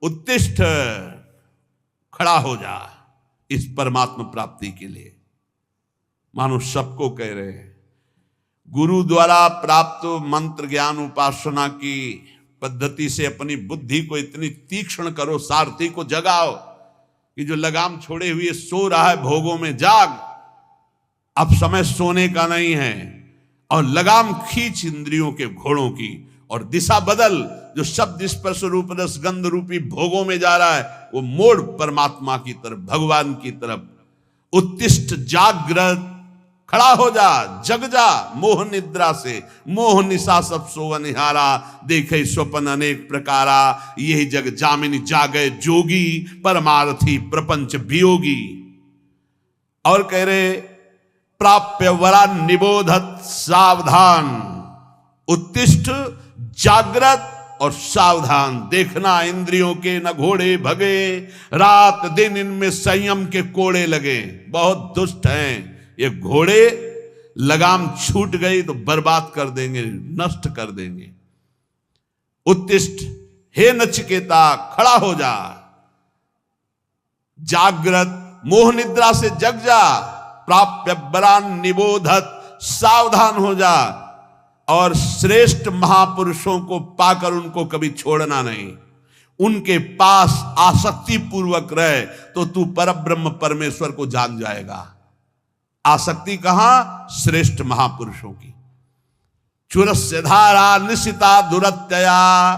उत्तिष्ठ, खड़ा हो जा इस परमात्मा प्राप्ति के लिए। मानो सबको कह रहे हैं, गुरु द्वारा प्राप्त मंत्र ज्ञान उपासना की पद्धति से अपनी बुद्धि को इतनी तीक्ष्ण करो, सारथी को जगाओ कि जो लगाम छोड़े हुए सो रहा है भोगों में, जाग, अब समय सोने का नहीं है, और लगाम खींच इंद्रियों के घोड़ों की और दिशा बदल। जो शब्द स्पर्श रूप रस गंध रूपी भोगों में जा रहा है वो मोड़ परमात्मा की तरफ, भगवान की तरफ। उत्तिष्ठ, जागृत, खड़ा हो जा, जग जा मोह निद्रा से। मोह निशा सब सोवनिहारा, देखे स्वप्न अनेक प्रकारा। यही जग जामिनी जागे जोगी, परमार्थी प्रपंच वियोगी। और कह रहे, प्राप्य वरा निबोधत सावधान। उत्तिष्ठ, जागृत और सावधान। देखना इंद्रियों के न घोड़े भगे, रात दिन इनमें संयम के कोड़े लगे। बहुत दुष्ट हैं ये घोड़े, लगाम छूट गई तो बर्बाद कर देंगे, नष्ट कर देंगे। उत्तिष्ठ, हे नचिकेता खड़ा हो जा, जागृत, मोह निद्रा से जग जा। प्राप्य बरान निबोधत, सावधान हो जा। और श्रेष्ठ महापुरुषों को पाकर उनको कभी छोड़ना नहीं, उनके पास आसक्ति पूर्वक रहे तो तू परब्रह्म परमेश्वर को जान जाएगा। आसक्ति कहां? श्रेष्ठ महापुरुषों की। चुरस्य धारा निशिता दुरत्यया,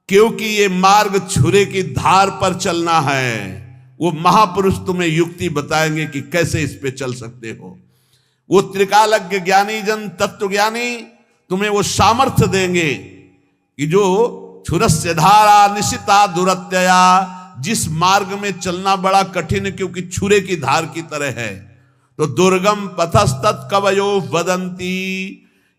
क्योंकि ये मार्ग छुरे की धार पर चलना है। वो महापुरुष तुम्हें युक्ति बताएंगे कि कैसे इस पे चल सकते हो। वो त्रिकालज्ञ ज्ञानी जन तत्व ज्ञानी तुम्हें वो सामर्थ्य देंगे कि जो छुरस्य धारा निशिता दुरत्यया, जिस मार्ग में चलना बड़ा कठिन है क्योंकि छुरे की धार की तरह है, तो दुर्गम पथस्तत् कवयो वदंती,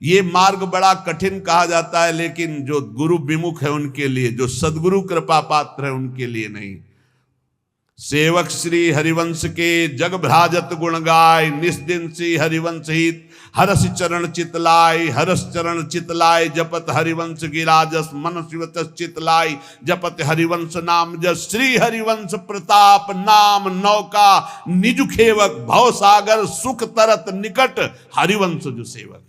ये मार्ग बड़ा कठिन कहा जाता है, लेकिन जो गुरु विमुख है उनके लिए, जो सदगुरु कृपा पात्र है उनके लिए नहीं। सेवक श्री हरिवंश के जग भ्राजत गुण गाय, निस्दिन सी हरिवंश हित हरस चरण चितलाय। हरस चरण चितलाय जपत हरिवंश गिराजस, मन शिवत चितलाय जपत हरिवंश नाम जस। श्री हरिवंश प्रताप नाम नौका, निज खेवक भव सागर सुख तरत निकट। हरिवंश जो सेवक,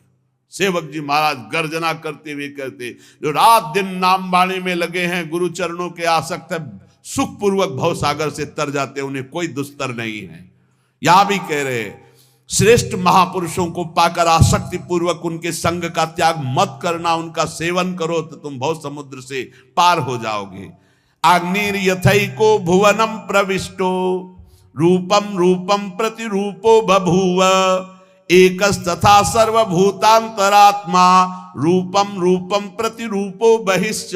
सेवक जी महाराज गर्जना करते हुए कहते, जो रात दिन नाम वाणी में लगे हैं, गुरु चरणों के आसक्त है, सुखपूर्वक भव सागर से तर जाते, उन्हें कोई दुस्तर नहीं है। यहां भी कह रहे, श्रेष्ठ महापुरुषों को पाकर आसक्ति पूर्वक उनके संग का त्याग मत करना, उनका सेवन करो तो तुम भव समुद्र से पार हो जाओगे। अग्निर यथैको भुवनम प्रविष्टो, रूपम रूपम प्रतिरूपो बभूव। एकस्तथा सर्वभूतांतरात्मा, रूपम रूपम प्रतिरूपो बहिश्च।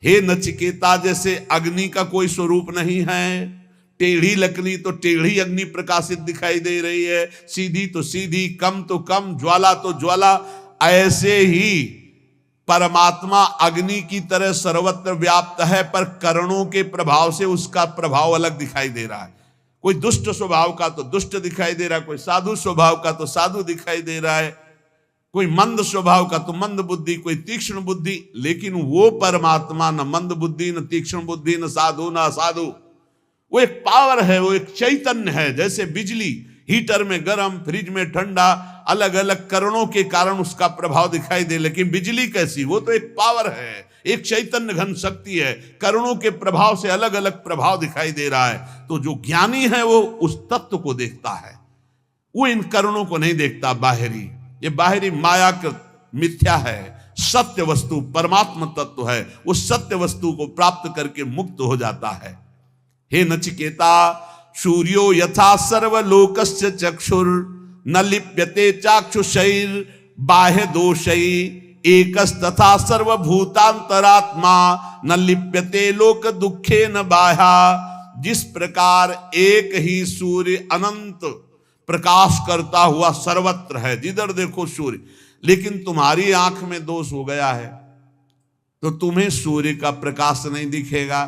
हे नचिकेता, जैसे अग्नि का कोई स्वरूप नहीं है, टेढ़ी लकड़ी तो टेढ़ी अग्नि प्रकाशित दिखाई दे रही है, सीधी तो सीधी, कम तो कम, ज्वाला तो ज्वाला, ऐसे ही परमात्मा अग्नि की तरह सर्वत्र व्याप्त है, पर करणों के प्रभाव से उसका प्रभाव अलग दिखाई दे रहा है। कोई दुष्ट स्वभाव का तो दुष्ट दिखाई दे रहा है, कोई साधु स्वभाव का तो साधु दिखाई दे रहा है, कोई मंद स्वभाव का तो मंद बुद्धि, कोई तीक्ष्ण बुद्धि। लेकिन वो परमात्मा न मंद बुद्धि, न तीक्ष्ण बुद्धि, न साधु न असाधु। वो एक पावर है, वो एक चैतन्य है। जैसे बिजली, हीटर में गर्म, फ्रिज में ठंडा, अलग अलग करणों के कारण उसका प्रभाव दिखाई दे, लेकिन बिजली कैसी? वो तो एक पावर है, एक चैतन्य घन शक्ति है। करणों के प्रभाव से अलग अलग प्रभाव दिखाई दे रहा है। तो जो ज्ञानी है वो उस तत्व को देखता है, वो इन करणों को नहीं देखता बाहरी। ये बाहरी माया का मिथ्या है, सत्य वस्तु परमात्मा तत्व है। उस सत्य वस्तु को प्राप्त करके मुक्त हो जाता है। हे नचिकेता, सूर्यो यथा सर्वलोकस्य चक्षुर, न लिप्यते चाक्षुषैर बाह्य दोषै। एकस्तथा सर्वभूतांतरात्मा, न लिप्यते लोक दुखे न बाह्या। जिस प्रकार एक ही सूर्य अनंत प्रकाश करता हुआ सर्वत्र है, जिधर देखो सूर्य, लेकिन तुम्हारी आंख में दोष हो गया है तो तुम्हें सूर्य का प्रकाश नहीं दिखेगा।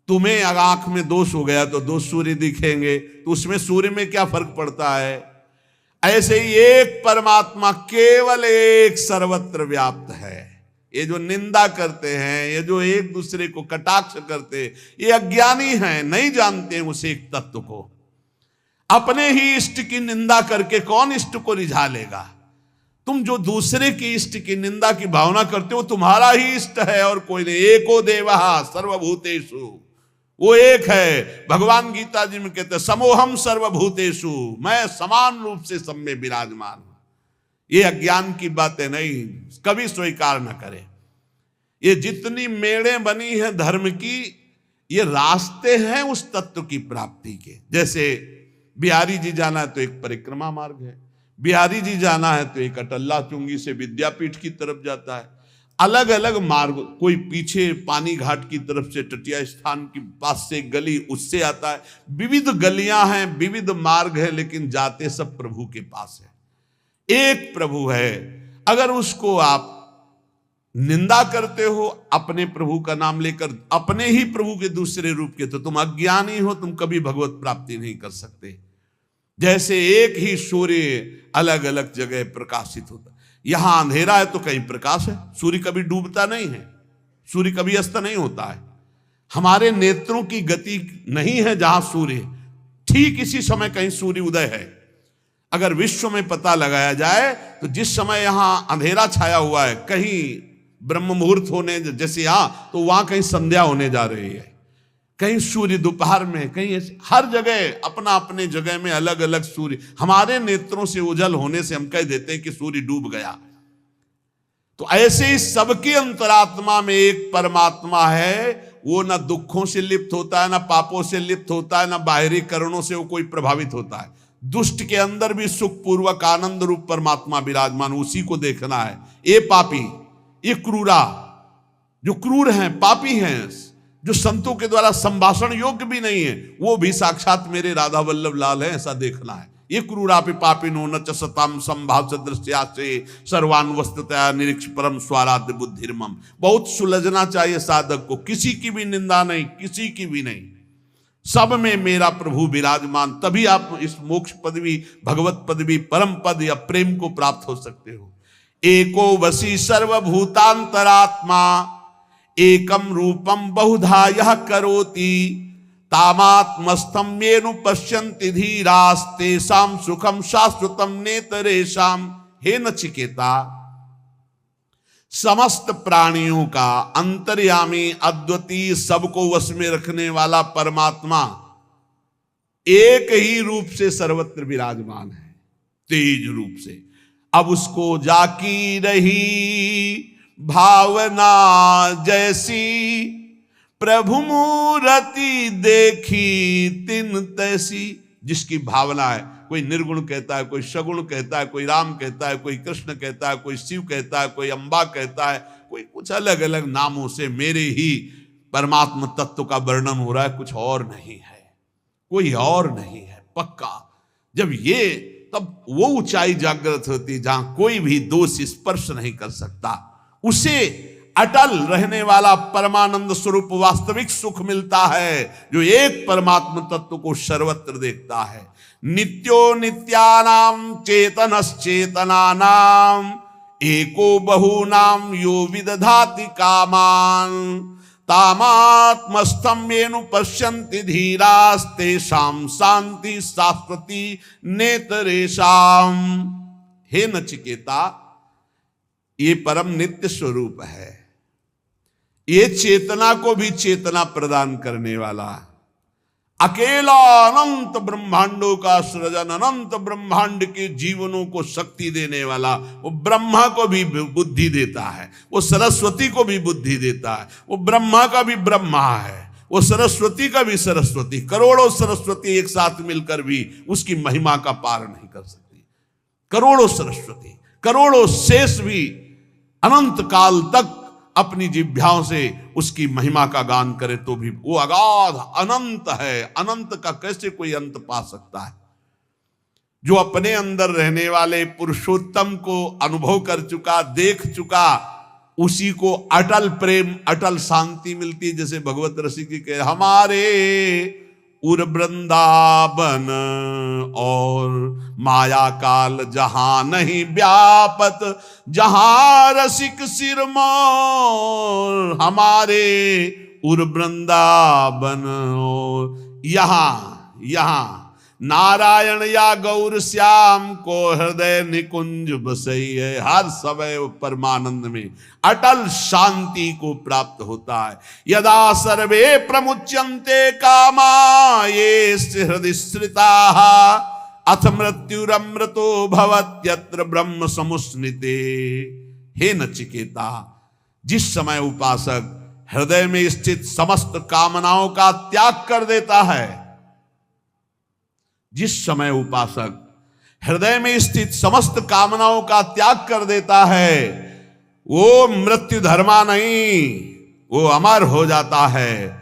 तुम्हें अगर आंख में दोष हो गया तो दो सूर्य दिखेंगे, तो उसमें सूर्य में क्या फर्क पड़ता है? ऐसे ही एक परमात्मा केवल एक सर्वत्र व्याप्त है, ये जो निंदा करते हैं, ये जो एक दूसरे को कटाक्ष करते, ये अज्ञानी हैं, नहीं जानते हैं उस एक तत्व को। अपने ही इष्ट की निंदा करके कौन इष्ट को रिझा लेगा? तुम जो दूसरे की इष्ट की निंदा की भावना करते हो, तुम्हारा ही इष्ट है और कोई नहीं। एको देवः सर्वभूतेषु, वो एक है। भगवान गीता जी में कहते हैं समोहम सर्वभूतेषु, मैं समान रूप से सब में विराजमान हूं। ये अज्ञान की बातें नहीं, कभी स्वीकार न करें। ये जितनी मेड़ें बनी है धर्म की, ये रास्ते हैं उस तत्व की प्राप्ति के। जैसे बिहारी जी जाना है तो एक परिक्रमा मार्ग है, बिहारी जी जाना है तो एक अटल्ला चुंगी से विद्यापीठ की तरफ जाता है। अलग अलग मार्ग, कोई पीछे पानी घाट की तरफ से तटीय स्थान के पास से गली उससे आता है। विविध गलियां हैं, विविध मार्ग है, लेकिन जाते सब प्रभु के पास है। एक प्रभु है। अगर उसको आप निंदा करते हो अपने प्रभु का नाम लेकर, अपने ही प्रभु के दूसरे रूप के, तो तुम अज्ञानी हो, तुम कभी भगवत प्राप्ति नहीं कर सकते। जैसे एक ही सूर्य अलग अलग जगह प्रकाशित होता, यहां अंधेरा है तो कहीं प्रकाश है। सूर्य कभी डूबता नहीं है, सूर्य कभी अस्त नहीं होता है। हमारे नेत्रों की गति नहीं है जहां सूर्य, ठीक इसी समय कहीं सूर्य उदय है। अगर विश्व में पता लगाया जाए तो जिस समय यहां अंधेरा छाया हुआ है, कहीं ब्रह्म मुहूर्त होने जैसे यहां, तो वहां कहीं संध्या होने जा रही है, कहीं सूर्य दोपहर में, कहीं हर जगह अपना अपने जगह में अलग अलग सूर्य। हमारे नेत्रों से उजल होने से हम कह देते हैं कि सूर्य डूब गया। तो ऐसे ही सबके अंतरात्मा में एक परमात्मा है। वो ना दुखों से लिप्त होता है, ना पापों से लिप्त होता है, ना बाहरी कारणों से वो कोई प्रभावित होता है। दुष्ट के अंदर भी सुख पूर्वक आनंद रूप परमात्मा विराजमान, उसी को देखना है। ये पापी, ये क्रूरा, जो क्रूर हैं, पापी हैं, जो संतों के द्वारा संभाषण योग्य भी नहीं है, वो भी साक्षात मेरे राधा वल्लभ लाल है, ऐसा देखना है। ये क्रूरापि पापिनो न च सताम संभाव्य दृश्या से सर्वान वस्तुतया निरीक्ष परम स्वाराध्य बुद्धिर्मम। बहुत सुलझना चाहिए साधक को, किसी की भी निंदा नहीं, किसी की भी नहीं, सब में मेरा प्रभु विराजमान। तभी आप इस मोक्ष पदवी, भगवत पदवी, परम पद या प्रेम को प्राप्त हो सकते हो। एको वसी सर्वभूतांतरात्मा एकम रूपम बहुधा यह करोति तामात्मस्थम येनु पश्यन्ति धीरास्तेषां सुखम शाश्वतम नेतरेषां। हे नचिकेता, समस्त प्राणियों का अंतर्यामी, अद्वितीय, सबको वश में रखने वाला परमात्मा एक ही रूप से सर्वत्र विराजमान है, तेज रूप से। अब उसको जाकी रही भावना जैसी, प्रभु मूर्ति देखी तिन तैसी। जिसकी भावना है, कोई निर्गुण कहता है, कोई सगुण कहता है, कोई राम कहता है, कोई कृष्ण कहता है, कोई शिव कहता है, कोई अम्बा कहता है, कोई कुछ अलग अलग नामों से मेरे ही परमात्मा तत्व का वर्णन हो रहा है, कुछ और नहीं है, कोई और नहीं है, पक्का। जब ये, तब वो ऊंचाई जागृत होती जहां कोई भी दोष स्पर्श नहीं कर सकता। उसे अटल रहने वाला परमानंद स्वरूप वास्तविक सुख मिलता है, जो एक परमात्मा तत्व को सर्वत्र देखता है। नित्यो नित्यानाम चेतनश्चेतनानाम एको बहुनाम यो विदधाति कामान तामात्मस्थं येनु पश्यन्ति धीरास्तेषां शांति शाश्वती नेतरेषां। हे नचिकेता, ये परम नित्य स्वरूप है, ये चेतना को भी चेतना प्रदान करने वाला, अकेला अनंत ब्रह्मांडों का सृजन, अनंत ब्रह्मांड के जीवनों को शक्ति देने वाला, वो ब्रह्मा को भी बुद्धि देता है, वो सरस्वती को भी बुद्धि देता है, वो ब्रह्मा का भी ब्रह्मा है, वो सरस्वती का भी सरस्वती। करोड़ों सरस्वती एक साथ मिलकर भी उसकी महिमा का पार नहीं कर सकती। करोड़ों सरस्वती, करोड़ों शेष भी अनंत काल तक अपनी जिह्वाओं से उसकी महिमा का गान करे तो भी वो अगाध अनंत है। अनंत का कैसे कोई अंत पा सकता है? जो अपने अंदर रहने वाले पुरुषोत्तम को अनुभव कर चुका, देख चुका, उसी को अटल प्रेम, अटल शांति मिलती है। जैसे भगवत रसिक के हमारे उर वृंदावन और माया काल जहां नहीं व्यापत, जहां रसिक सिरमौर हमारे उर वृंदावन और यहाँ नारायण या गौर श्याम को हृदय निकुंज बसैये। हर समय परमानंद में अटल शांति को प्राप्त होता है। यदा सर्वे प्रमुच्यन्ते कामा ये हृदय स्थिताः अथ मृत्युरमृतो भवत्यत्र ब्रह्म समुस्निते। हे नचिकेता, जिस समय उपासक हृदय में स्थित समस्त कामनाओं का त्याग कर देता है, जिस समय उपासक हृदय में स्थित समस्त कामनाओं का त्याग कर देता है, वो मृत्यु धर्मा नहीं, वो अमर हो जाता है।